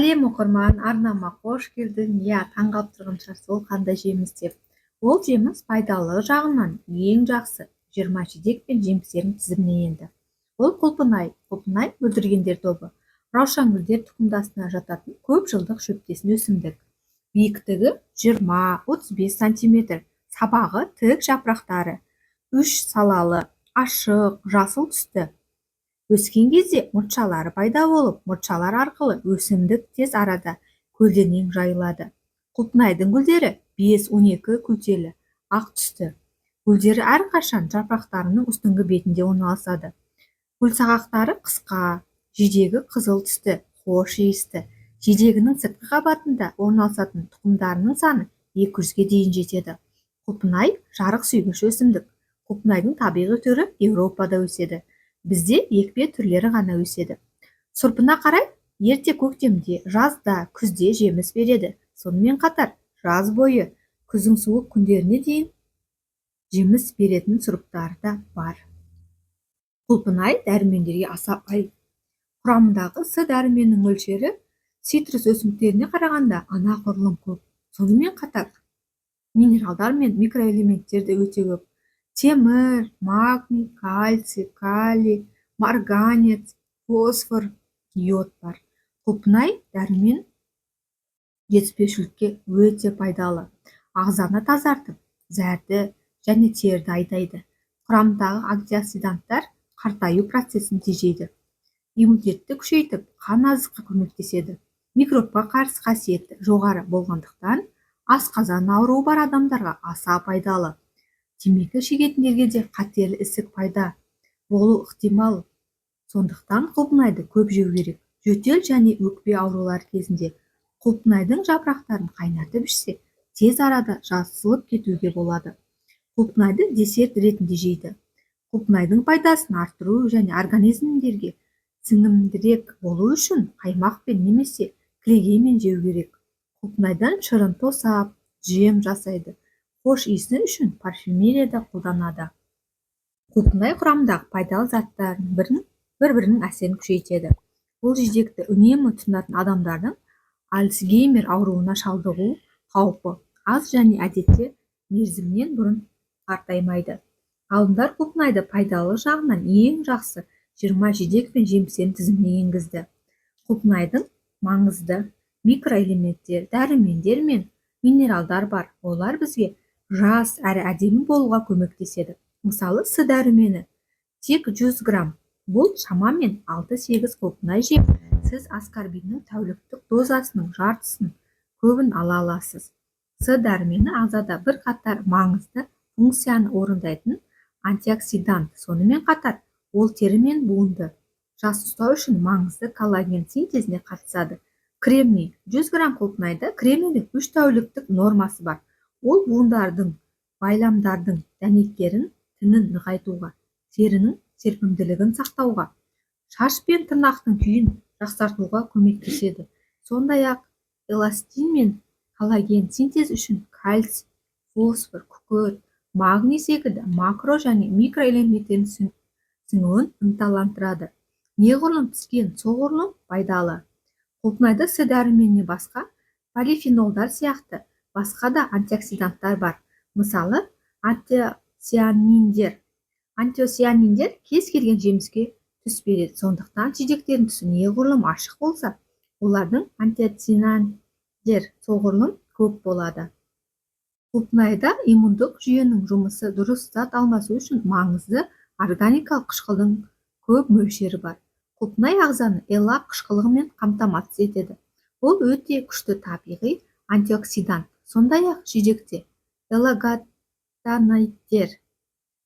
Сәлем оқырман, арнама қош келдің. Таң қалып тұрған шығарсыз, ол қандай жеміс деп. Ол жеміс пайдалы жағынан ең жақсы 20 жидек пен жемістердің тізіміне енді. Ол құлпынай бүлдіргендер тобы. Раушан гүлдер тұқымдасына жататын көп жылдық шөптесін өсімдік. Биіктігі 20-35 сантиметр, сабағы тік, жапырақтары 3 салалы, ашық, жасыл түсті. Өскен кезде мұртшалары пайда болып, мұртшалар арқылы өсімдік тез арада көлденең жайылады. Құлпынайдың гүлдері 5-12 күлтелі, ақ түсті. Гүлдері әрқашан жапырақтарының үстіңгі бетінде орналасады. Гүлсағақтары қысқа, жидегі қызыл түсті, хош иісті. Жидегінің сыртқы қабатында орналасатын тұқымдарының саны 200-ге дейін жетеді. Құлпынай жарық сүйгіш өсімдік. Құлпынайдың табиғи түрі Еуропада өседі. Бізде екпе түрлері ғана өседі. Сұрпына қарай ерте көктемде, жазда, күзде жеміс береді. Сонымен қатар жаз бойы, күздің суық күндеріне дейін жеміс беретін сұрыптары да бар. Құлпынай дәрумендерге аса бай. Құрамындағы С дәруменінің мөлшері цитрус өсімдіктеріне қарағанда анағұрлым көп. Сонымен қатар минералдар мен микроэлементтер де өте көп. Темір, магний, кальций, калий, марганец, фосфор, йод бар. Құлпынай дәрумен жетіспеушілікке өте пайдалы. Ағзаны тазартып, зәрді және терді айдайды. Құрамындағы антиоксиданттар қартаю процесін тежейді. Иммунитетті күшейтіп, қан азыққа көмектеседі. Микробқа қарсы қасиеті жоғары болғандықтан, асқазан ауруы бар адамдарға аса пайдалы. Темекі шегетіндерге де қатерлі ісік пайда болу ықтимал. Сондықтан құлпынайды көп жеу керек. Жөтел және өкпе аурулары кезінде құлпынайдың жапырақтарын қайнатып ішсе, тез арада жасылып кетуге болады. Құлпынайды десерт ретінде жейді. Құлпынайдың пайдасын арттыру және организмдерге сіңімдірек болу үшін қаймақпен немесе кілегеймен жеу керек. Құлпынайдан шырын тосап, жем жасайды. Хош иісі үшін парфюмерияда қолданады. Құлпынай құрамындағы пайдалы заттардың бір-бірінің әсерін күшейтеді. Бұл жидекті үнемі тұтынатын адамдардың Альцгеймер ауруына шалдығу қаупі аз және әдетте мерзімінен бұрын қартаймайды. Ғалымдар құлпынайды пайдалы жағынан ең жақсы 20 жидек пен жемістердің тізіміне енгізді. Құлпынайдың маңызды микроэлементтер, дәрумендер мен минералдар бар. Олар бізге жас әрі әдемі болуға көмектеседі. Мысалы, С дәрумені тек 100 грамм. Бұл шамамен 6-8 құлпынай жеп, сіз аскорбиннің тәуліктік дозасының жартысын көбін ала аласыз. С дәрумені ағзада бір қатар маңызды функцияны орындайтын антиоксидант. Сонымен қатар ол тері мен буынды жас ұстау үшін маңызды коллаген синтезіне қатысады. Кремний. 100 грамм құлпынайда кремнийдің 3 тәуліктік нормасы бар. Ол буындардың, байламдардың дәнекерін, тінін нығайтуға, терінің серпімділігін сақтауға, шаш пен тырнақтың күйін жақсартуға көмектеседі. Сондай-ақ эластин мен коллаген синтез үшін кальций, фосфор, күкірт, магний секілді макро және микроэлементтердің сіңуін ынталандырады. Неғұрлым піскен, соғұрлым пайдалы. Құлпынайда С дәруменіне басқа полифенолдар сияқты басқа да антиоксиданттар бар. Мысалы, антицианиндер. Антицианиндер кез келген жеміске түс береді. Сондықтан жидектердің түсі неғұрлым ашық болса, олардың антицианиндер соғұрлым көп болады. Құлпынайда иммундық жүйенің жұмысы дұрыс зат алмасу үшін маңызды органикалық қышқылдың көп мөлшері бар. Құлпынай ағзаны элак қышқылығымен қамтамасыз етеді. Ол өте күшті табиғи антиоксидант. Сондай-ақ жидекте эллаготаноидтер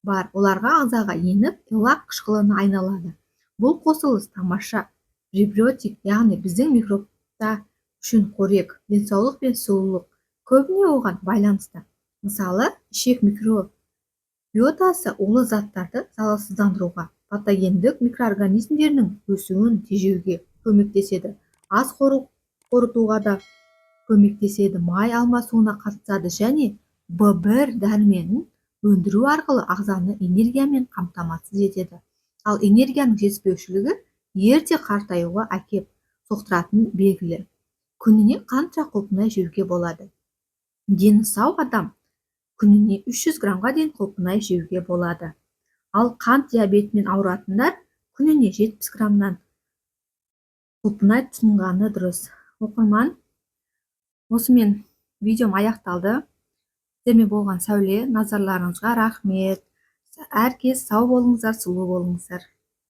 бар. Оларға ағзаға еніп, элак қышқылына айналады. Бұл қосылыс тамаша пребиотик, яғни біздің микробта үшін қорек, денсаулық пен сұлулық көбіне оған байланысты. Мысалы, ішек микробиотасы улы заттарды залалсыздандыруға, патогендік микроорганизмдерінің өсуін тежеуге көмектеседі. Ас қорытуға да көмектеседі, май алмасуына қатысады және В1 дәруменін өндіру арқылы ағзаны энергиямен қамтамасыз етеді. Ал энергияның жетіспеушілігі ерте қартаюға әкеп соқтыратын белгілі. Күніне қанша құлпынай жеуге болады? Дені сау адам күніне 300 граммға дейін құлпынай жеуге болады. Ал қант диабетімен ауыратындар күніне 70 граммнан құлпынай тұтынғаны дұрыс. Оқырман, осымен видеом аяқталды. Сіздермен болған Сәуле, назарларыңызға рахмет. Әркез сау болыңыздар, сұлу болыңыздар.